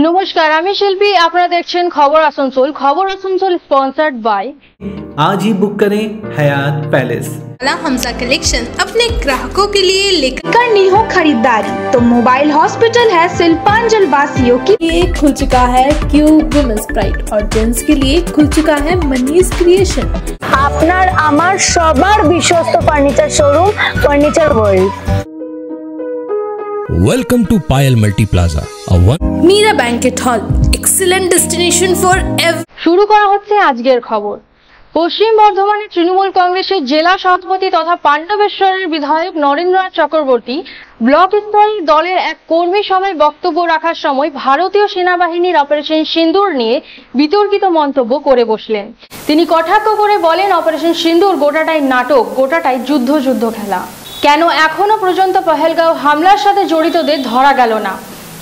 নমস্কার, আমি শিল্পী। আপনারা দেখছেন খবর আসানসোল। খবর আসানসোল স্পন্সর্ড बाय आज ही बुक करें हयात पैलेस। हमजा कलेक्शन अपने ग्राहकों के लिए लेकर करनी हो खरीदारी तो मोबाइल हॉस्पिटल है शिल्पांचल वासियों के लिए खुल चुका है क्यूब वुमेन्स प्राइड और जेंट्स के लिए खुल चुका है मनीष क्रिएशन। আপনার আমার সবার বিশ্বস্ত furniture showroom furniture world. Welcome to Payal Multi Plaza, a one Meera banquet hall, excellent destination for every. শুরু করা হচ্ছে আজকের খবর। পশ্চিম বর্ধমানের তৃণমূল কংগ্রেসের জেলা সভাপতি তথা পাণ্ডবেশ্বরের বিধায়ক নরেন্দ্রনাথ চক্রবর্তী ব্লক স্তরের দলের এক কর্মী সভায় বক্তব্য রাখার সময় ভারতীয় সেনাবাহিনীর অপারেশন সিন্দুর নিয়ে বিতর্কিত মন্তব্য করে বসলেন। তিনি কটাক্ষ করে বলেন, অপারেশন সিন্দুর গোটাটাই নাটক, গোটাটাই যুদ্ধ খেলা। কেন এখনো পর্যন্ত পহেলগাঁও হামলার সাথে জড়িতদের ধরা গেল না?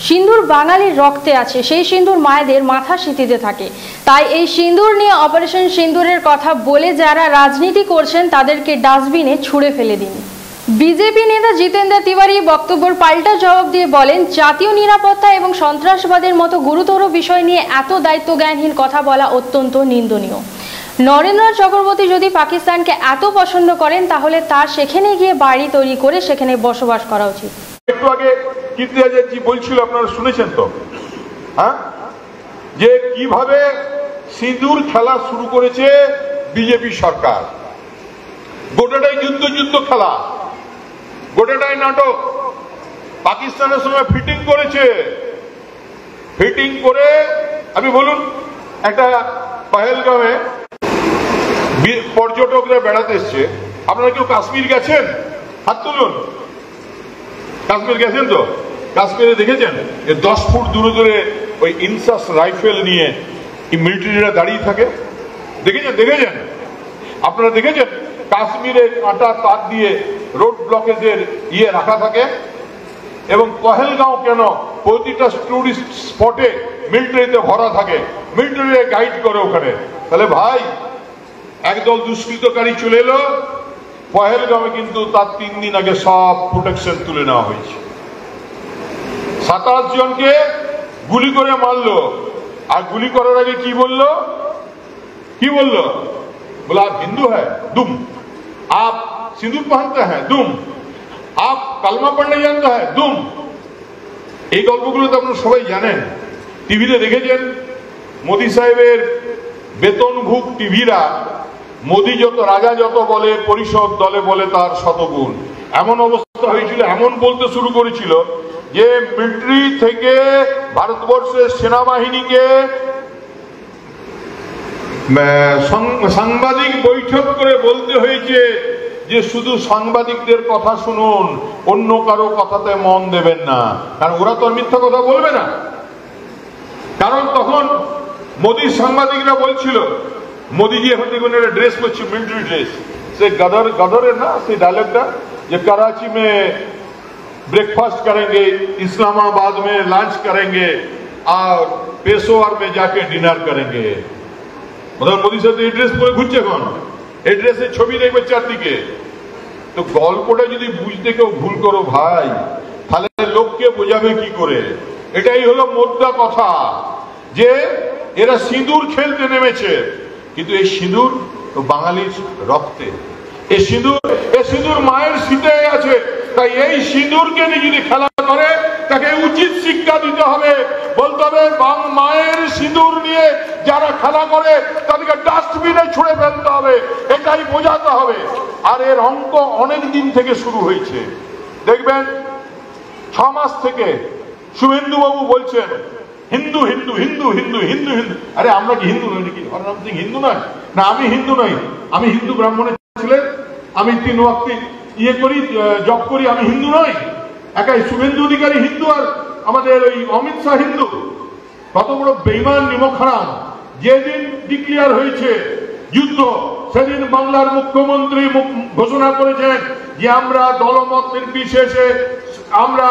সিন্দুর বাঙালির রক্তে আছে, সেই সিন্দুর মায়েদের মাথা সিঁথিতে থাকে। তাই এই সিন্দুর নিয়ে অপারেশন সিন্দুরের কথা বলে যারা রাজনীতি করছেন তাদেরকে ডাস্টবিনে ছুঁড়ে ফেলে দিন। বিজেপি নেতা জিতেন্দ্র তিওয়ারি বক্তব্যের পাল্টা জবাব দিয়ে বলেন, জাতীয় নিরাপত্তা এবং সন্ত্রাসবাদের মতো গুরুতর বিষয় নিয়ে এত দায়িত্বজ্ঞানহীন কথা বলা অত্যন্ত নিন্দনীয়। নরেন্দ্রনাথ চক্রবর্তী যদি পাকিস্তানকে এত পছন্দ করেন তাহলে তার সেখানে গিয়ে বাড়ি তৈরি করে সেখানে বসবাস করা উচিত। একটু আগে কীর্তি বলছিল, আপনারা শুনেছেন তো, হ্যাঁ, যে কিভাবে সিঁদুর খেলা শুরু করেছে বিজেপি সরকার। গোটাটাই যুদ্ধ খেলা, গোটাটাই নাটক। পাকিস্তানের সঙ্গে ফিটিং করেছে, ফিটিং করে আপনি বলুন, একটা পহেলগাঁওয়ে পর্যটকরা বেড়াতে এসছে। আপনারা কেউ কাশ্মীর গেছেন? হাত তুলুন। কাশ্মীর গেছেন তো? কাশ্মীরে দেখেছেন 10 ফুট দূরে ওই ইনসাস রাইফেল নিয়ে মিলিটারিরা দাঁড়িয়ে থাকে? দেখেছেন? আপনারা দেখেছেন কাশ্মীরে কাঁটা তার দিয়ে রোড ব্লকেজের রাখা থাকে? এবং পহেলগাঁও কেন প্রতিটা টুরিস্ট স্পটে মিলিটারিতে ভরা থাকে, মিলিটারি গাইড করে ওখানে। তাহলে ভাই, একদল দুষ্কৃতকারী চলে এলো পহেলগাঁওয়ে, কিন্তু তার 3 দিন আগে সব প্রোটেকশন তুলে নেওয়া হয়েছে। 27 জনকে গুলি করে মারলো। আর গুলি করার আগে কি বললো? बोला आप हिंदू है, दुम। आप सिंदूर पहनते हैं, दुम। आप कलमा पढ़ने जानते हैं, दुम। এই গল্পগুলো তো আপনারা সবাই জানেন, টিভিতে দেখেছেন। মোদি সাহেবের বেতনভুক টিভিরা মোদি যত রাজা যত বলে, পরিষদ দলে বলে তার শতগুণ। এমন অবস্থা হয়েছিল, এমন বলতে শুরু করেছিল যে মিলিটারি থেকে ভারতবর্ষের সেনাবাহিনীকে সাংবাদিক বৈঠক করে বলতে হয়েছে যে শুধু সাংবাদিকদের কথা শুনুন, অন্য কারো কথাতে মন দেবেন না, কারণ ওরা তো মিথ্যা কথা বলবে না। কারণ তখন মোদির সাংবাদিকরা বলছিল, মোদীজি এখন দেখুন একটা ড্রেস করছে, মিলিটারি ড্রেস, সে গদরের না সেই ডায়লগটা, যে कराची में ब्रेकफास्ट करेंगे, इस्लामाबाद में लंच करेंगे और पेशोवर में जाके डिनर करेंगे। মোদী সাহেব এই ড্রেস পরে ঘুরছে, এখন এই ড্রেসের ছবি দেখবে চারদিকে। তো গল্পটা যদি বুঝতে কেউ ভুল করো ভাই, তাহলে লোককে বোঝাবে কি করে? এটাই হলো মোদ্দা কথা, যে এরা সিঁদুর খেলতে নেমেছে, কিন্তু এই সিঁদুর তো বাঙালির রক্তে। এই সিঁদুর মায়ের শীতে আছে। তাই এই সিঁদুরকে নিয়ে যদি খেলা করে তাকে উচিত শিক্ষা দিতে হবে। বলতে হবে, মায়ের সিঁদুর নিয়ে যারা খেলা করে তাদেরকে ডাস্টবিনে ছুঁড়ে ফেলতে হবে, এটাই বোঝাতে হবে। আর এর অঙ্ক অনেক দিন থেকে শুরু হয়েছে। দেখবেন 6 মাস থেকে শুভেন্দু বাবু বলছেন হিন্দু হিন্দু হিন্দু হিন্দু হিন্দু হিন্দু। আরে আমরা কি হিন্দু নই নাকি? হরনাম সিং হিন্দু নয় না? আমি হিন্দু নই, আমি হিন্দু ব্রাহ্মণের ছেলে, আমি 3 ওয়াক্ত করি, জব করি, আমি হিন্দু নই। একাই শুভেন্দু অধিকারী হিন্দু আর আমাদের ওই অমিত শাহ হিন্দু। কত বড় বেঈমান নিমক হারাম। যেদিন ডিক্লেয়ার হয়েছে যুদ্ধ, সেদিন বাংলার মুখ্যমন্ত্রী ঘোষণা করেছেন যে আমরা দলমত নির্বিশেষে আমরা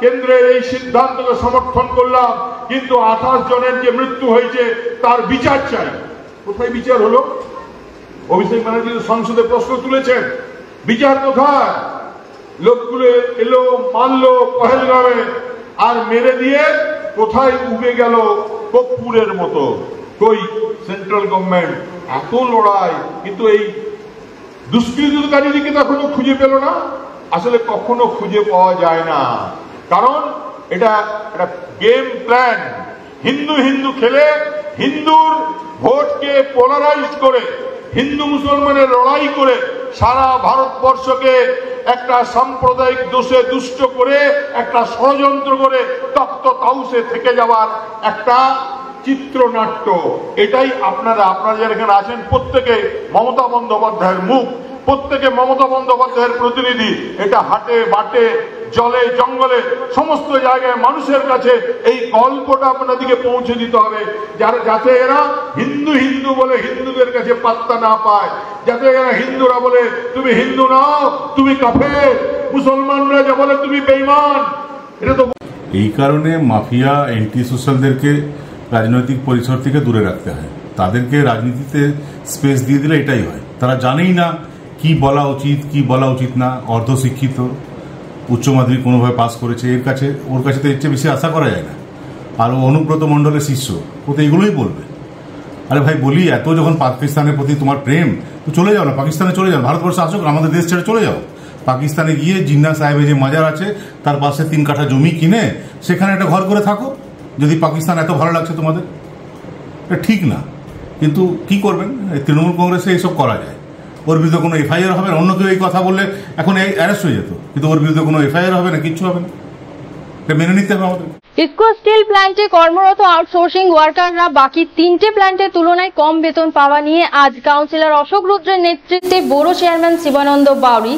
কেন্দ্রের এই সিদ্ধান্তকে সমর্থন করলাম, কিন্তু 28 জনের যে মৃত্যু হয়েছে তার বিচার চাই। কোথায় বিচার হলো? অভিষেক ব্যানার্জি সংসদে প্রশ্ন তুলেছেন, বিচার কোথায়? লোকগুলো এলো, মারলো পহেলগাঁওয়ে, আর মেরে দিয়ে কোথায় উবে গেল কর্পূরের মতো। কই সেন্ট্রাল গভর্নমেন্ট এত লড়াই, কিন্তু এই দুষ্কৃতকারীকে এখনো খুঁজে পেল না। আসলে কখনো খুঁজে পাওয়া যায় না, কারণ এটা একটা গেম প্ল্যান। হিন্দু হিন্দু খেলে হিন্দুর ভোটকে পোলারাইজ করে, হিন্দু মুসলমানের লড়াই করে সারা ভারতবর্ষকে একটা সাম্প্রদায়িক দোষে দুষ্ট করে, একটা ষড়যন্ত্র করে তপ্ত তাউসে থেকে যাওয়ার একটা চিত্রনাট্য। এটাই আপনারা যারা এখানে আছেন প্রত্যেকে মমতা বন্দ্যোপাধ্যায়ের মুখ, প্রত্যেকে মমতা বন্দ্যোপাধ্যায়ের প্রতিনিধি। এটা হাটে বাটে জলে জঙ্গলে সমস্ত জায়গায় মানুষের কাছে এই গল্পটা আপনাদেরকে পৌঁছে দিতে হবে, যাতে এরা হিন্দু হিন্দু বলে হিন্দুদের কাছে পাত্তা না পায়, যাতে এরা হিন্দুরা বলে তুমি হিন্দু নাও, তুমি কাফের, মুসলমানরা যা বলে তুমি বেঈমান। এটা তো এই কারণে মাফিয়া এন্টি সোশ্যালদেরকে রাজনৈতিক পরিসর থেকে দূরে রাখতে হয়। তাদেরকে রাজনীতিতে স্পেস দিয়ে দিলে এটাই হয়। তারা জানেই না কি বলা উচিত কি বলা উচিত না। অর্ধশিক্ষিত, উচ্চ মাধ্যমিক কোনোভাবে পাস করেছে, ওর কাছে তো এর চেয়ে বেশি আশা করা যায় না। আর অনুব্রত মণ্ডলের শিষ্য, ও তো এগুলোই বলবে। আরে ভাই বলি, এত যখন পাকিস্তানের প্রতি তোমার প্রেম, তো চলে যাও না, পাকিস্তানে চলে যাও, ভারতবর্ষে আসো, আমাদের দেশ ছেড়ে চলে যাও। পাকিস্তানে গিয়ে জিন্না সাহেবের যে মাজার আছে তার পাশে 3 কাঠা জমি কিনে সেখানে একটা ঘর করে থাকো, যদি পাকিস্তান এত ভালো লাগছে তোমাদের। এটা ঠিক না, কিন্তু কি করবেন, তৃণমূল কংগ্রেসে এইসব করা যায়। ওর বিরুদ্ধে কোনো এফআইআর হবে না। অন্য কেউ এই কথা বললে এখন অ্যারেস্ট হয়ে যেত, কিন্তু ওর বিরুদ্ধে কোনো এফআইআর হবে না, কিচ্ছু হবে না। এটা মেনে নিতে হবে আমাদের। ইসকো স্টিল প্ল্যান্টে কর্মরত আউটসোর্সিং ওয়ার্কাররা বাকি 3টে প্ল্যান্টের তুলনায় কম বেতন পাওয়া নিয়ে আজ কাউন্সিলর অশোক রুদ্রের নেতৃত্বে ব্যুরো চেয়ারম্যান শিবানন্দ বাউরি,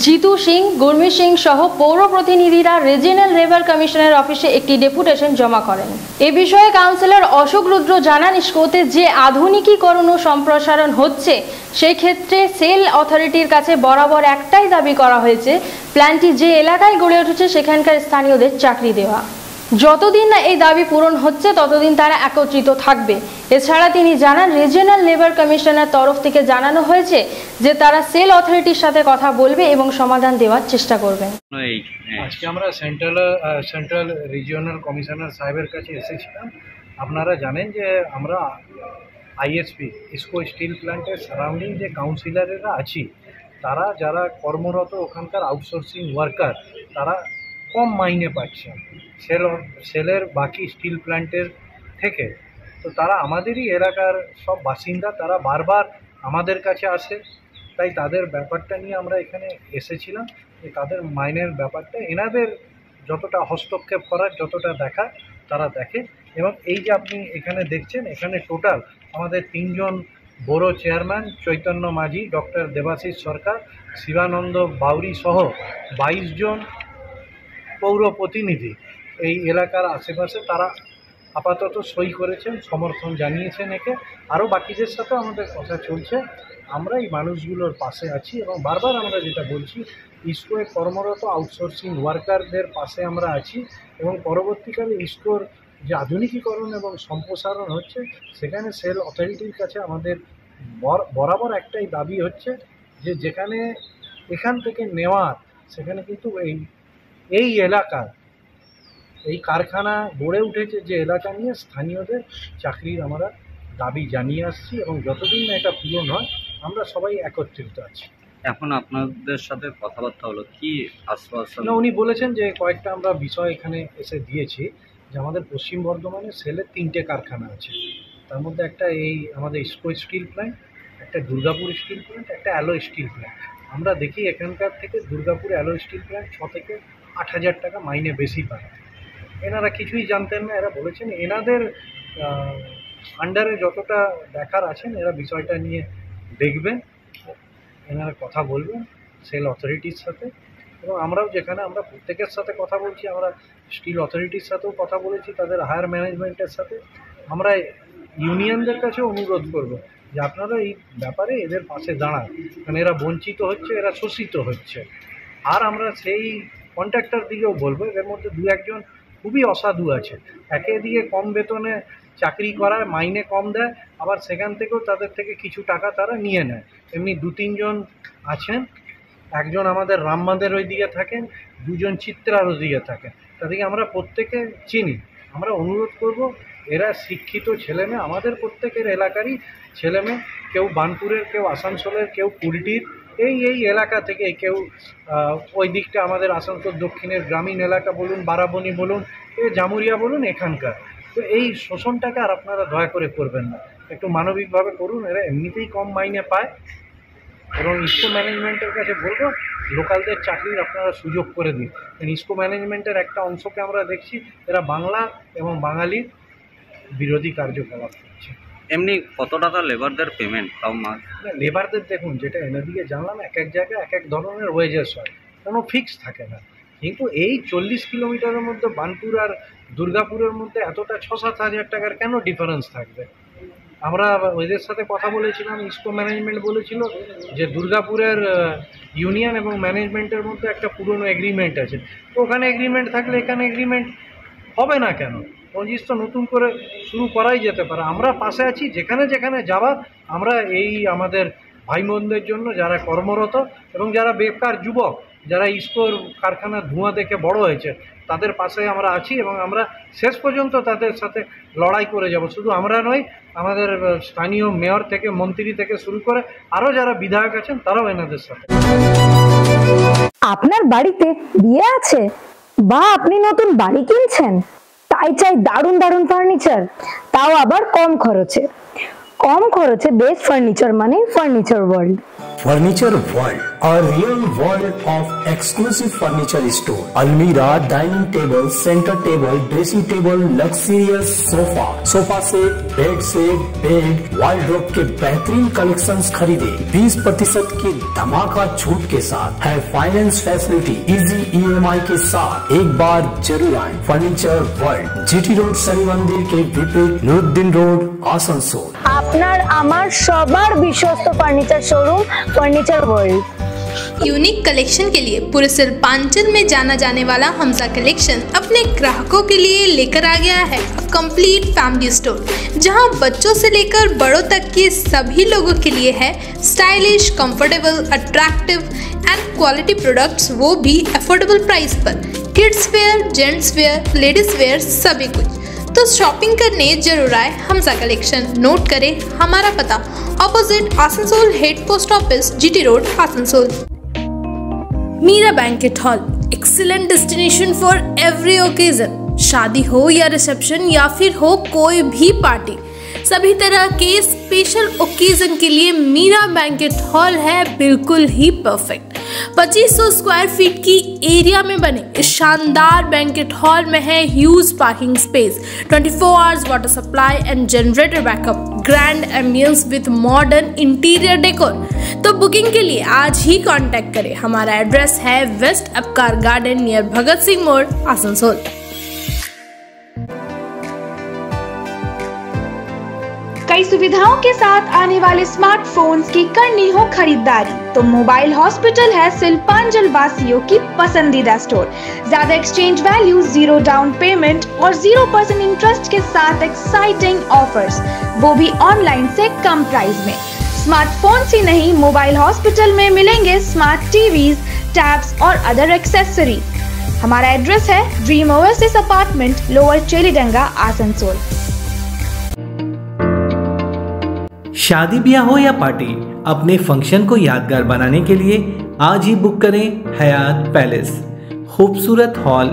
জিতু সিং, গুরমিত সিং সহ পৌর প্রতিনিধিরা রিজিয়নাল লেবার কমিশনের অফিসে একটি ডেপুটেশন জমা করেন। এ বিষয়ে কাউন্সিলর অশোক রুদ্র জানান, ইসকোতে যে আধুনিকীকরণ ও সম্প্রসারণ হচ্ছে সেই ক্ষেত্রে সেল অথরিটির কাছে বরাবর একটাই দাবি করা হয়েছে, প্ল্যান্টটি যে এলাকায় গড়ে উঠেছে সেখানকার স্থানীয়দের চাকরি দেওয়া। যতদিন না এই দাবি পূরণ হচ্ছে ততদিন তারা একত্রিত থাকবে। এছাড়া তিনি জানান, রিজিয়নাল লেবার কমিশনের তরফ থেকে জানানো হয়েছে যে তারা সেল অথরিটির সাথে কথা বলবে এবং সমাধান দেওয়ার চেষ্টা করবে। আজকে আমরা সেন্ট্রাল রিজিয়নাল কমিশনার সাহেবের কাছে এসেছিলাম। আপনারা জানেন যে আমরা আইএসপি ইসকো স্টিল প্ল্যান্টের সারাউন্ডিং যে কাউন্সিলরেরা আছি, তারা যারা কর্মরত ওখানকার আউটসোর্সিং ওয়ার্কার, তারা কম মাইনে পাচ্ছে সেলের বাকি স্টিল প্ল্যান্টের থেকে। তো তারা আমাদেরই এলাকার সব বাসিন্দা, তারা বারবার আমাদের কাছে আসে। তাই তাদের ব্যাপারটা নিয়ে আমরা এখানে এসেছিলাম, যে তাদের মাইনের ব্যাপারটা এনাদের যতটা হস্তক্ষেপ করার, যতটা দেখার তারা দেখে। এবং এই যে আপনি এখানে দেখছেন, এখানে টোটাল আমাদের 3 জন ব্যুরো চেয়ারম্যান, চৈতন্য মাঝি, ডক্টর দেবাশিস সরকার, শিবানন্দ বাউরি সহ 22 জন পৌর প্রতিনিধি এই এলাকার আশেপাশে তারা আপাতত সই করেছেন, সমর্থন জানিয়েছেন একে। আরও বাকিদের সাথে আমাদের কথা চলছে। আমরা এই মানুষগুলোর পাশে আছি এবং বারবার আমরা যেটা বলছি, ইসকোয় কর্মরত আউটসোর্সিং ওয়ার্কারদের পাশে আমরা আছি। এবং পরবর্তীকালে ইসকোর যে আধুনিকীকরণ এবং সম্প্রসারণ হচ্ছে, সেখানে সেল অথরিটির কাছে আমাদের বরাবর একটাই দাবি হচ্ছে যে যেখানে এখান থেকে নেওয়ার, সেখানে কিন্তু এই এলাকার এই কারখানা গড়ে উঠেছে যে এলাকা নিয়ে, স্থানীয়দের চাকরির আমরা দাবি জানিয়ে আসছি। এবং যতদিন না এটা পূরণ হয় আমরা সবাই একত্রিত আছি। এখন আপনাদের সাথে কথাবার্তা হলো, কি আশ্বাসন? না, উনি বলেছেন যে কয়েকটা আমরা বিষয় এখানে এসে দিয়েছি, যে আমাদের পশ্চিম বর্ধমানে সেলের 3টে কারখানা আছে। তার মধ্যে একটা এই আমাদের ইসকো স্টিল প্ল্যান্ট, একটা দুর্গাপুর স্টিল প্ল্যান্ট, একটা অ্যালো স্টিল প্ল্যান্ট। আমরা দেখি এখানকার থেকে দুর্গাপুর অ্যালো স্টিল প্ল্যান্ট 6 থেকে 8,000 টাকা মাইনে বেশি পায়। এনারা কিছুই জানতেন না। এরা বলেছেন এনাদের আন্ডারে যতটা দেখার আছেন, এরা বিষয়টা নিয়ে দেখবেন, এনারা কথা বলবেন সেল অথরিটির সাথে। এবং আমরাও যেখানে আমরা প্রত্যেকের সাথে কথা বলছি, আমরা স্টিল অথরিটির সাথেও কথা বলেছি, তাদের হায়ার ম্যানেজমেন্টের সাথে। আমরা ইউনিয়নদের কাছে অনুরোধ করব যে আপনারা এই ব্যাপারে এদের পাশে দাঁড়ান, কারণ এরা বঞ্চিত হচ্ছে, এরা শোষিত হচ্ছে। আর আমরা সেই কন্ট্রাক্টর দিকেও বলবো, এদের মধ্যে 2-1 জন খুবই অসাধু আছে। একে দিয়ে কম বেতনে চাকরি করায়, মাইনে কম দেয়, আবার সেখান থেকেও তাদের থেকে কিছু টাকা তারা নিয়ে নেয়। এমনি 2-3 জন আছেন। একজন আমাদের রামমাদের ওই দিকে থাকেন, 2 জন চিত্রার ওই দিকে থাকেন। তাদেরকে আমরা প্রত্যেকে চিনি। আমরা অনুরোধ করব, এরা শিক্ষিত ছেলেমেয়ে, আমাদের প্রত্যেকের এলাকারই ছেলেমেয়ে, কেউ বার্নপুরের, কেউ আসানসোলের, কেউ কুলটির, এই এলাকা থেকে, কেউ ওই দিকটা আমাদের আসানসোল দক্ষিণের গ্রামীণ এলাকা বলুন, বারাবণী বলুন, জামুরিয়া বলুন, এখানকার। তো এই শোষণটাকে আর আপনারা দয়া করে করবেন না, একটু মানবিকভাবে করুন। এরা এমনিতেই কম মাইনে পায়, এবং ইসকো ম্যানেজমেন্টের কাছে বলবো লোকালদের চাকরির আপনারা সুযোগ করে দিন। ইসকো ম্যানেজমেন্টের একটা অংশকে আমরা দেখছি এরা বাংলা এবং বাঙালির বিরোধী কার্যকলাপ করছে। এমনি কত টাকা লেবারদের পেমেন্ট তাও মাস? লেবারদের দেখুন, যেটা এনএদিকে জানলাম, এক এক জায়গায় এক এক ধরনের ওয়েজেস হয়, কোনো ফিক্স থাকে না। কিন্তু এই 40 কিলোমিটারের মধ্যে বার্নপুর আর দুর্গাপুরের মধ্যে এতটা 6-7 হাজার টাকার কেন ডিফারেন্স থাকবে? আমরা ওদের সাথে কথা বলেছিলাম, ইসকো ম্যানেজমেন্ট বলেছিল যে দুর্গাপুরের ইউনিয়ন এবং ম্যানেজমেন্টের মধ্যে একটা পুরনো এগ্রিমেন্ট আছে, তো ওখানে এগ্রিমেন্ট থাকলে এখানে এগ্রিমেন্ট হবে না কেন? পঁচিশ তো নতুন করে শুরু করাই যেতে পারে। আমরা পাশে আছি, যেখানে যেখানে যাবার আমরা এই আমাদের ভাই বোনদের জন্য যারা কর্মরত এবং যারা বেকার যুবক, যারা ইসকোর কারখানার ধোঁয়া দেখে বড় হয়েছে, তাদের পাশে আমরা আছি এবং আমরা শেষ পর্যন্ত তাদের সাথে লড়াই করে যাব। শুধু আমরা নয়, আমাদের স্থানীয় মেয়র থেকে মন্ত্রী থেকে শুরু করে আরও যারা বিধায়ক আছেন তারাও এনাদের সাথে। আপনার বাড়িতে বিয়ে আছে বা আপনি নতুন বাড়ি কিনছেন, তাই চাই দারুণ দারুণ ফার্নিচার, তাও আবার কম খরচে। কম খরচে বেস্ট ফার্নিচার মানে furniture world. Furniture World, a real world of exclusive furniture store. Almira, dining table, center table, dressing table, luxurious sofa, sofa set, bed, wardrobe के बेहतरीन कलेक्शंस खरीदे 20% की धमाका छूट के साथ है फाइनेंस फैसिलिटी इजी EMI के साथ। एक बार जरूर आए furniture world, GT road, Shani मंदिर के विपरीत, नुरुद्दीन रोड, आसनसोल। আপনার আমার সবার বিশ্বস্ত furniture showroom furniture world. Unique collection के लिए पूरे सिलपांचल में जाना जाने वाला हमजा कलेक्शन अपने ग्राहकों के लिए लेकर आ गया है कंप्लीट फैमिली स्टोर, जहां बच्चों से लेकर बड़ों तक के सभी लोगों के लिए है stylish, comfortable, attractive and quality products, वो भी अफोर्डेबल प्राइस पर। Kids where, gents wear, ladies wear, सभी कुछ। तो शॉपिंग करने जरूर आए हमजा कलेक्शन। नोट करें हमारा पता, opposite Asansol head post office, GT road, Asansol. Meera banquet hall, excellent destination for every occasion. शादी हो या रिसेप्शन या फिर हो कोई भी पार्टी, सभी तरह के स्पेशल ओकेजन के लिए मीरा बैंकेट हॉल है बिल्कुल ही परफेक्ट। 2500 स्क्वायर फीट की एरिया में बने इस शानदार बैंकेट हॉल में है huge parking space, 24 hours water supply and generator backup, grand ambience with modern interior decor. तो बुकिंग के लिए आज ही कांटेक्ट करें। हमारा एड्रेस है waste अपकार garden near Bhagat Singh मोड़, आसनसोल। कई सुविधाओं के साथ आने वाले स्मार्टफोन्स की करनी हो खरीदारी, तो मोबाइल हॉस्पिटल है सिलपांजल वासियों की पसंदीदा स्टोर। ज्यादा एक्सचेंज वैल्यू, 0 डाउन पेमेंट और 0% इंटरेस्ट के साथ एक्साइटिंग ऑफर्स, वो भी ऑनलाइन से कम प्राइस में। स्मार्टफोन्स ही नहीं, मोबाइल हॉस्पिटल में मिलेंगे स्मार्ट टीवीज, टैब्स और अदर एक्सेसरी। हमारा एड्रेस है dream oasis apartment, lower Chelidanga, Asansol. शादी ब्याह हो या पार्टी, अपने फंक्शन को यादगार बनाने के लिए आज ही बुक करें हयात पैलेस। खूबसूरत hall,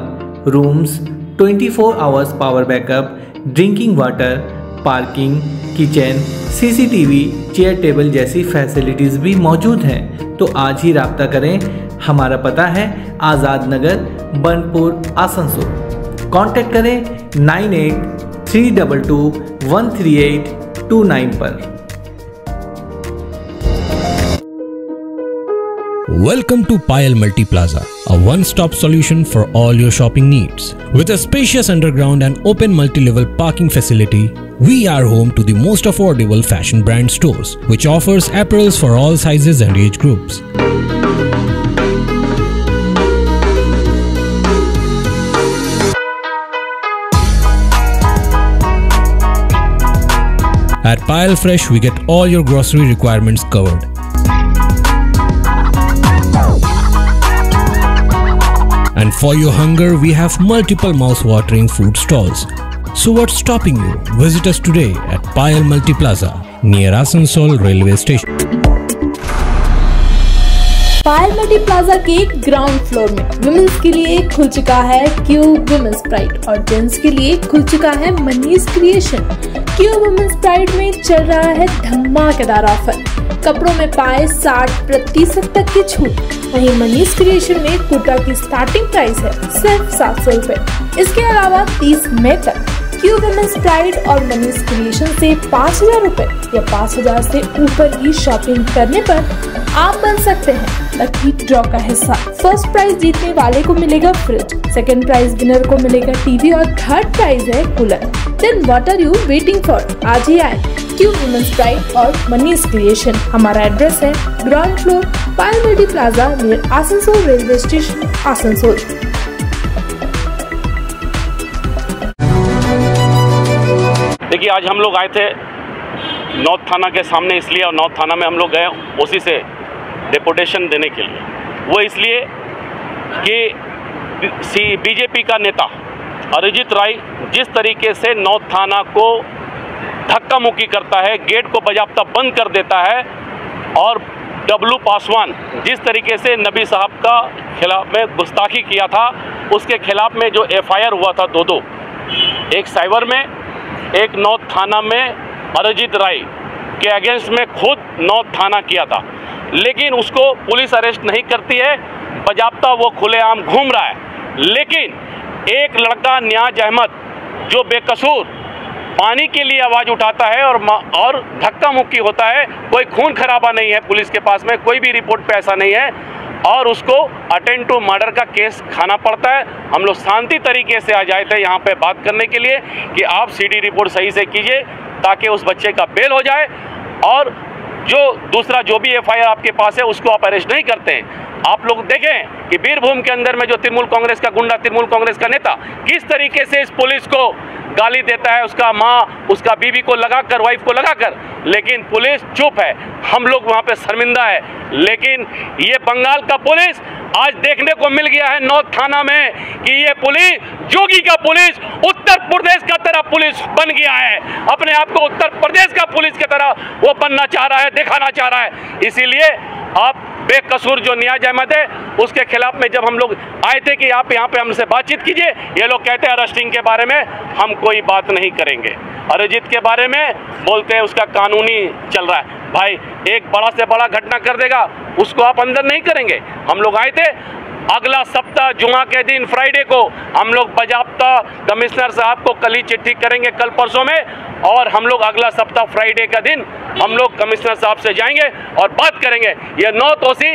rooms, 24 hours power backup, drinking water, parking, kitchen, CCTV, chair table जैसी फैसिलिटीज़ भी मौजूद हैं। तो आज ही राब्ता करें। हमारा पता है आज़ाद नगर, बर्नपुर, आसनसोल। कांटेक्ट करें 9832213829 पर। Welcome to Payal Multi Plaza, a one-stop solution for all your shopping needs. With a spacious underground and open multi-level parking facility, we are home to the most affordable fashion brand stores, which offers apparels for all sizes and age groups. At Payal Fresh, we get all your grocery requirements covered. And for your hunger, we have multiple mouth-watering food stalls. So what's stopping you? Visit us today at Payal Multi Plaza near Asansol Railway Station. Payal multi plaza के ground floor में women's के लिए खुल चुका है cube women's pride और gents के लिए खुल चुका है Manish creation. Cube women's pride में चल रहा है धमाकेदार ऑफर। कपड़ों में पाए 60% तक की छूट। वहीं मनीष क्रिएशन में कुर्ता की स्टार्टिंग प्राइस है सिर्फ 700 रुपए। इसके अलावा 30 मई तक क्यूब वुमेन्स प्राइड और मनीष क्रिएशन से 5000 रुपए या 5000 से ऊपर की शॉपिंग करने पर आप बन सकते हैं लकी ड्रॉ का हिस्सा। फर्स्ट प्राइज जीतने वाले को मिलेगा फ्रिज, सेकंड प्राइज विनर को मिलेगा टीवी और थर्ड प्राइज है cooler. Then what are you waiting for? आज ही आए क्यूब वुमेन्स प्राइड और मनीष क्रिएशन। हमारा एड्रेस है ground floor Payal multi plaza near Asansol railway station, Asansol. देखिए, आज हम लोग आए थे नॉर्थ थाना के सामने इसलिए, और नॉर्थ थाना में हम लोग गए उसी से डेपुटेशन देने के लिए। वो इसलिए कि बीजेपी का नेता अरिजीत राय जिस तरीके से नॉर्थ थाना को धक्का मुक्की करता है, गेट को बजाबता बंद कर देता है, और डब्लू पासवान जिस तरीके से नबी साहब का खिलाफ में गुस्ताखी किया था, उसके खिलाफ में जो एफआईआर हुआ था दो, एक साइबर में, एक नॉर्थ थाना में अरिजीत राय के अगेंस्ट में खुद नॉर्थ थाना किया था, लेकिन उसको पुलिस अरेस्ट नहीं करती है, बजाबता वो खुलेआम घूम रहा है। लेकिन एक लड़का नियाज अहमद जो बेकसूर पानी के लिए आवाज़ उठाता है और धक्का मुक्की होता है, कोई खून खराबा नहीं है पुलिस के पास में, कोई भी रिपोर्ट पे ऐसा नहीं है, और उसको अटेम्प्ट टू मर्डर का केस खाना पड़ता है। हम लोग शांति तरीके से आ जाए थे यहाँ पे बात करने के लिए कि आप सीडी रिपोर्ट सही से कीजिए ताकि उस बच्चे का बेल हो जाए, और जो दूसरा जो भी एफआईआर आपके पास है उसको आप अरेस्ट नहीं करते हैं। आप लोग देखें कि बीरभूम के अंदर में जो तृणमूल कांग्रेस का गुंडा, तृणमूल कांग्रेस का नेता किस तरीके से इस पुलिस को गाली देता है, उसका माँ, उसका बीवी को लगाकर, वाइफ को लगाकर, लेकिन पुलिस चुप है। हम लोग वहाँ पे शर्मिंदा है। लेकिन ये बंगाल का पुलिस आज देखने को मिल गया है नॉर्थ थाना में कि ये पुलिस, जोगी का पुलिस, उत्तर प्रदेश का तरह पुलिस बन गया है। अपने आप को उत्तर प्रदेश का पुलिस की तरह वो बनना चाह रहा है, दिखाना चाह रहा है। इसीलिए आप बेकसूर जो नियाज अहमद है उसके खिलाफ में जब हम लोग आए थे कि आप यहाँ पे हमसे बातचीत कीजिए, ये लोग कहते हैं अरेस्टिंग के बारे में हम कोई बात नहीं करेंगे, अरिजीत के बारे में बोलते हैं उसका कानूनी चल रहा है। भाई, एक बड़ा से बड़ा घटना कर देगा उसको आप अंदर नहीं करेंगे। हम लोग आए थे, अगला सप्ताह जुमा के दिन फ्राइडे को हम लोग बजाबता कमिश्नर साहब को कल ही चिट्ठी करेंगे, कल परसों में, और हम लोग अगला सप्ताह फ्राइडे का दिन हम लोग कमिश्नर साहब से जाएंगे और बात करेंगे। ये नॉर्थ ओसी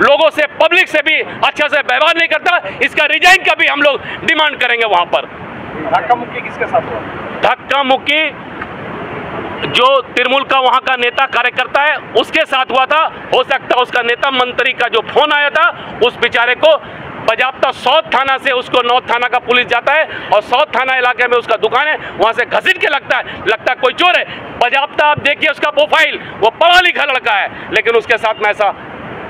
लोगों से, पब्लिक से भी अच्छा से व्यवहार नहीं करता, इसका रिजाइन का भी हम लोग डिमांड करेंगे। वहां पर धक्का मुक्की किसके साथ हुआ? धक्का मुक्की जो तृणमूल का वहां का नेता कार्यकर्ता है उसके साथ हुआ था। हो सकता है उसका नेता मंत्री का जो फोन आया था, उस बेचारे को बजाबता साउथ थाना से उसको नॉर्थ थाना का पुलिस जाता है, और साउथ थाना इलाके में उसका दुकान है, वहां से घसीट के लगता है कोई चोर है। बजाबता आप देखिए उसका प्रोफाइल, वो पढ़ा लिखा लड़का है, लेकिन उसके साथ में ऐसा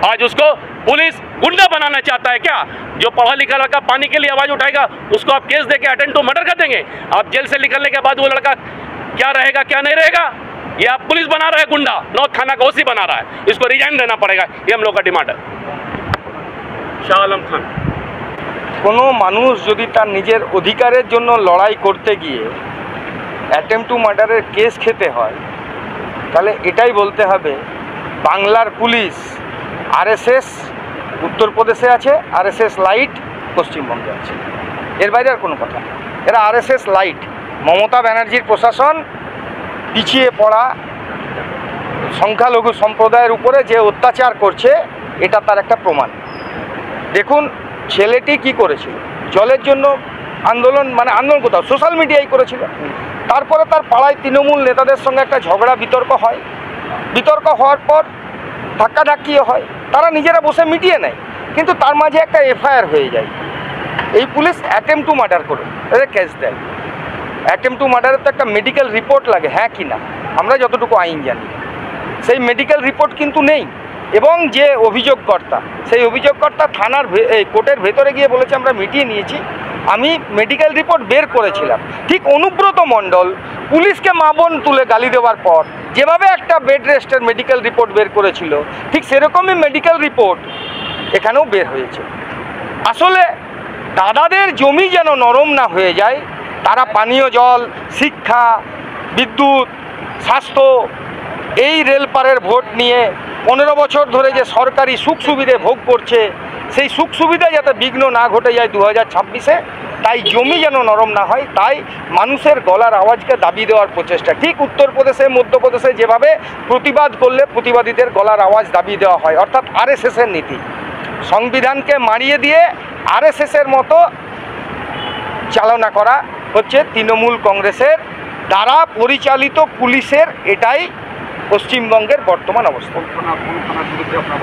आज उसको पुलिस गुंडा बनाना चाहता है क्या? जो पढ़ा लिखा लड़का पानी के लिए आवाज उठाएगा उसको आप केस देके अटेम्प्ट टू मर्डर कर देंगे। आप जेल से निकलने के बाद वो लड़का क्या रहेगा क्या नहीं रहेगा, ये आप पुलिस बना रहा है गुंडा, नॉर्थ थाना का ओसी बना रहा है, इसको रिजाइन देना पड़ेगा, ये हम लोग का डिमांड है। শাহ আলম খান, কোনো মানুষ যদি তার নিজের অধিকারের জন্য লড়াই করতে গিয়ে অ্যাটেম্প্ট টু মার্ডারের কেস খেতে হয়, তাহলে এটাই বলতে হবে বাংলার পুলিশ আরএসএস উত্তরপ্রদেশে আছে, আরএসএস লাইট পশ্চিমবঙ্গে আছে, এর বাইরে আর কোনো কথা। এরা আরএসএস লাইট। মমতা ব্যানার্জির প্রশাসন পিছিয়ে পড়া সংখ্যালঘু সম্প্রদায়ের উপরে যে অত্যাচার করছে এটা তার একটা প্রমাণ। দেখুন ছেলেটি কি করেছিল, জলের জন্য আন্দোলন, মানে আন্দোলন কোথাও সোশ্যাল মিডিয়ায় করেছিল, তারপরে তার পাড়ায় তৃণমূল নেতাদের সঙ্গে একটা ঝগড়া বিতর্ক হয়, বিতর্ক হওয়ার পর ধাক্কাধাক্কিও হয়, তারা নিজেরা বসে মিটিয়ে নেয়, কিন্তু তার মাঝে একটা এফআইআর হয়ে যায়। এই পুলিশ অ্যাটেম্প্ট টু মার্ডার করে এদের কেস দেয়। অ্যাটেম্প্ট টু মার্ডারের তো একটা মেডিকেল রিপোর্ট লাগে, হ্যাঁ কি না, আমরা যতটুকু আইন জানি সেই মেডিকেল রিপোর্ট কিন্তু নেই। এবং যে অভিযোগকর্তা, সেই অভিযোগকর্তা থানার কোর্টের ভেতরে গিয়ে বলেছে আমরা মিটিয়ে নিয়েছি, আমি মেডিকেল রিপোর্ট বের করেছিলাম। ঠিক অনুব্রত মণ্ডল পুলিশকে মা বোন তুলে গালি দেওয়ার পর যেভাবে একটা বেড রেস্টের মেডিকেল রিপোর্ট বের করেছিল, ঠিক সেরকমই মেডিকেল রিপোর্ট এখানেও বের হয়েছে। আসলে দাদাদের জমি যেন নরম না হয়ে যায়, তারা পানীয় জল, শিক্ষা, বিদ্যুৎ, স্বাস্থ্য, এই রেলপারের ভোট নিয়ে 15 বছর ধরে যে সরকারি সুখ সুবিধে ভোগ করছে, সেই সুখ সুবিধা যাতে বিঘ্ন না ঘটে যায় 2026-এ, তাই জমি যেন নরম না হয়, তাই মানুষের গলার আওয়াজকে দাবি দেওয়ার প্রচেষ্টা। ঠিক উত্তরপ্রদেশে, মধ্যপ্রদেশে যেভাবে প্রতিবাদ করলে প্রতিবাদীদের গলার আওয়াজ দাবি দেওয়া হয়, অর্থাৎ আরএসএসের নীতি, সংবিধানকে মারিয়ে দিয়ে আরএসএসের মতো চালনা করা হচ্ছে তৃণমূল কংগ্রেসের দ্বারা পরিচালিত পুলিশের। এটাই পশ্চিমবঙ্গের বর্তমান অবস্থা।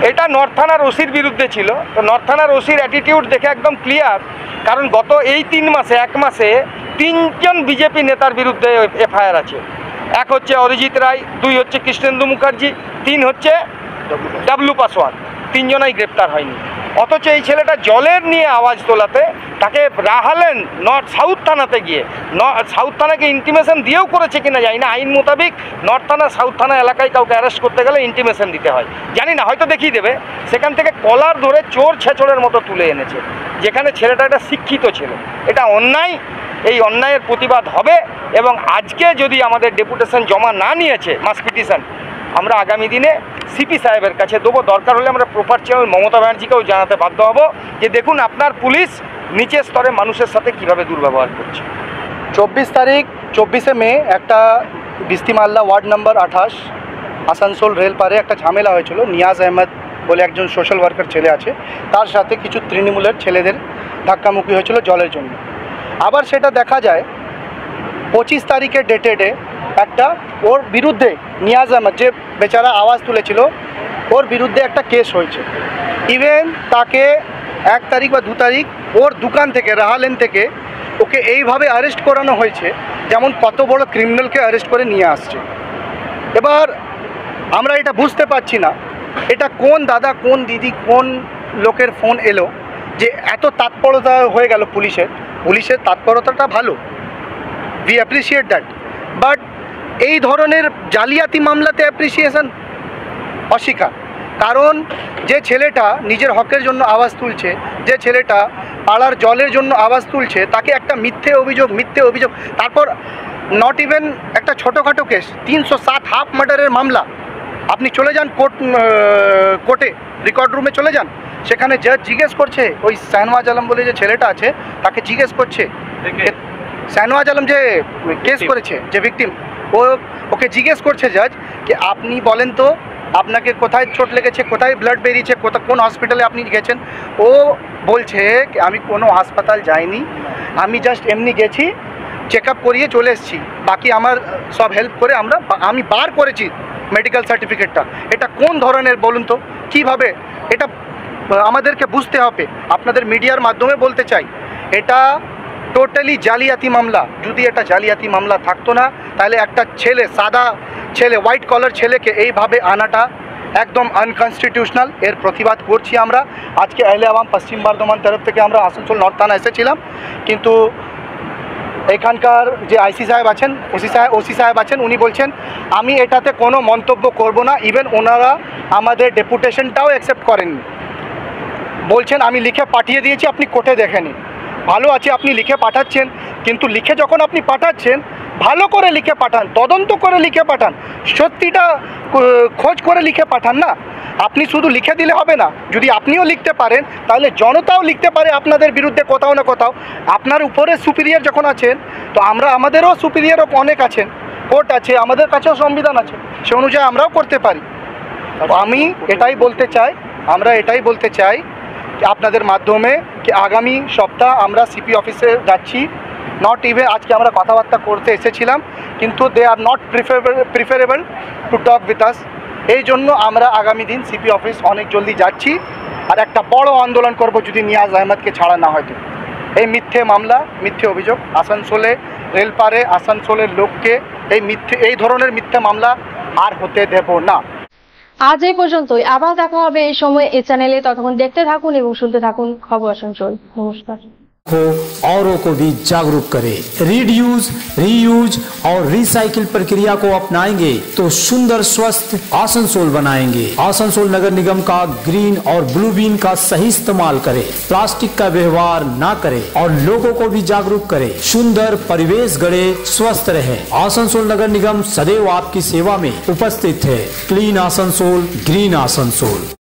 এটা নর্থ থানার ওসির বিরুদ্ধে ছিল। তো নর্থ থানার ওসির অ্যাটিটিউড দেখে একদম ক্লিয়ার, কারণ গত এই 1 মাসে 3 জন বিজেপি নেতার বিরুদ্ধে এফআইআর আছে। 1 হচ্ছে অরিজিৎ রায়, 2 হচ্ছে কৃষ্ণেন্দু মুখার্জি, 3 হচ্ছে ডাব্লু পাসওয়ান। 3 জনাই গ্রেপ্তার হয়নি। অথচ এই ছেলেটা জলের নিয়ে আওয়াজ তোলাতে তাকে রাহালেন সাউথ থানাতে গিয়ে, সাউথ থানাকে ইন্টিমেশন দিয়েও করেছে কিনা জানি না। আইন মোতাবেক নর্থ থানা সাউথ থানা এলাকায় কাউকে অ্যারেস্ট করতে গেলে ইন্টিমেশন দিতে হয়, জানি না, হয়তো দেখিয়ে দেবে। সেখান থেকে কলার ধরে চোর ছেচড়ের মতো তুলে এনেছে, যেখানে ছেলেটা একটা শিক্ষিত ছেলে। এটা অন্যায়, এই অন্যায়ের প্রতিবাদ হবে। এবং আজকে যদি আমাদের ডেপুটেশন জমা না নিয়েছে, মাস পিটিশন, আমরা আগামী দিনে সিপি সাহেবের কাছে দেবো। দরকার হলে আমরা প্রপার চ্যানেল মমতা ব্যানার্জিকেও জানাতে বাধ্য হব যে দেখুন আপনার পুলিশ নিচের স্তরে মানুষের সাথে কিভাবে দুর্ব্যবহার করছে। 24 মে একটা বিস্তিমাল্লা ওয়ার্ড নম্বর 28 আসানসোল রেলপারে একটা ঝামেলা হয়েছিল। নিয়াজ আহমেদ বলে একজন সোশ্যাল ওয়ার্কার ছেলে আছে, তার সাথে কিছু তৃণমূলের ছেলেদের ধাক্কামুক্কি হয়েছিল জলের জন্য। আবার সেটা দেখা যায় 25 তারিখে ডেটেডে একটা ওর বিরুদ্ধে, নিয়াজ আহমেদ যে বেচারা আওয়াজ তুলেছিল, ওর বিরুদ্ধে একটা কেস হয়েছে। ইভেন তাকে 1 তারিখ বা 2 তারিখ ওর দোকান থেকে, রাহালেন থেকে ওকে এইভাবে অ্যারেস্ট করানো হয়েছে যেমন কত বড় ক্রিমিনালকে অ্যারেস্ট করে নিয়ে আসছে। এবার আমরা এটা বুঝতে পারছি না এটা কোন দাদা, কোন দিদি, কোন লোকের ফোন এলো যে এত তৎপরতা হয়ে গেল পুলিশের। পুলিশের তৎপরতাটা ভালো, উই অ্যাপ্রিসিয়েট দ্যাট, বাট এই ধরনের জালিয়াতি মামলাতে অ্যাপ্রিসিয়েশন অস্বীকার। কারণ যে ছেলেটা নিজের হকের জন্য আওয়াজ তুলছে, যে ছেলেটা পাড়ার জলের জন্য আওয়াজ তুলছে, তাকে একটা মিথ্যে অভিযোগ, তারপর নট ইভেন একটা ছোটোখাটো কেস, 307 হাফ মার্ডারের মামলা। আপনি চলে যান কোর্টে, রেকর্ড রুমে চলে যান, সেখানে জাজ জিজ্ঞেস করছে, ওই শাহনওয়াজ আলম বলে যে ছেলেটা আছে তাকে জিজ্ঞেস করছে, শাহনওয়াজ আলম যে কেস করেছে, যে ভিকটিম, ওকে জিজ্ঞেস করছে জাজ যে আপনি বলেন তো আপনাকে কোথায় চোট লেগেছে, কোথায় ব্লাড বেরিয়েছে, কোন হসপিটালে আপনি গেছেন। ও বলছে আমি কোনো হাসপাতাল যাইনি, আমি জাস্ট এমনি গেছি, চেক আপ করিয়ে চলে এসেছি, বাকি আমার সব হেল্প করে আমি বার করেছি মেডিকেল সার্টিফিকেটটা। এটা কোন ধরনের বলুন তো, কিভাবে? এটা আমাদেরকে বুঝতে হবে। আপনাদের মিডিয়ার মাধ্যমে বলতে চাই, এটা টোটালি জালিয়াতি মামলা। যদি এটা জালিয়াতি মামলা থাকতো না, তাহলে একটা ছেলে, সাদা ছেলে, হোয়াইট কলার ছেলেকে এইভাবে আনাটা একদম আনকনস্টিটিউশনাল। এর প্রতিবাদ করছি আমরা। আজকে আহলে আওয়াম পশ্চিম বর্ধমান তরফ থেকে আমরা আসানসোল নর্থ থানা এসেছিলাম, কিন্তু এখানকার যে আইসি সাহেব আছেন, ওসি সাহেব আছেন, উনি বলছেন আমি এটাতে কোনো মন্তব্য করব না। ইভেন ওনারা আমাদের ডেপুটেশনটাও অ্যাকসেপ্ট করেননি, বলছেন আমি লিখে পাঠিয়ে দিয়েছি, আপনি কোর্টে দেখে নিন। ভালো আছে আপনি লিখে পাঠাচ্ছেন, কিন্তু লিখে যখন আপনি পাঠাচ্ছেন ভালো করে লিখে পাঠান, তদন্ত করে লিখে পাঠান, সত্যিটা খোঁজ করে লিখে পাঠান না। আপনি শুধু লিখে দিলে হবে না, যদি আপনিও লিখতে পারেন তাহলে জনতাও লিখতে পারে আপনাদের বিরুদ্ধে কোথাও না কোথাও। আপনার উপরে সুপিরিয়র যখন আছেন, তো আমাদেরও সুপিরিয়র অনেক আছেন, কোর্ট আছে, আমাদের কাছেও সংবিধান আছে, সে অনুযায়ী আমরাও করতে পারি। আমি এটাই বলতে চাই আপনাদের মাধ্যমে কি আগামী সপ্তাহ আমরা সিপি অফিসে যাচ্ছি। নট ইভেন আজকে আমরা কথাবার্তা করতে এসেছিলাম, কিন্তু they are not preferable to talk with us. এই জন্য আমরা আগামী দিন সিপি অফিস অনেক জলদি যাচ্ছি, আর একটা বড় আন্দোলন করব যদি নিয়াজ আহমেদকে ছাড়া না হয়। এই মিথ্যে মামলা, মিথ্যে অভিযোগ আসানসোলে রেলপারে, আসানসোলের লোককে এই ধরনের মিথ্যে মামলা আর হতে দেব না। আজ এই পর্যন্তই, আবার দেখা হবে এই সময় এই চ্যানেলে। ততক্ষণ দেখতে থাকুন এবং শুনতে থাকুন খবর আসানসোল। নমস্কার। को औरों को भी जागरूक करें। रीड्यूज, रीयूज और रिसाइकिल प्रक्रिया को अपनाएंगे तो सुंदर स्वस्थ आसनसोल बनाएंगे। आसनसोल नगर निगम का ग्रीन और ब्लू बीन का सही इस्तेमाल करें, प्लास्टिक का व्यवहार ना करें और लोगों को भी जागरूक करें। सुंदर परिवेश गढ़े, स्वस्थ रहे। आसनसोल नगर निगम सदैव आपकी सेवा में उपस्थित है। Clean Asansol, green Asansol.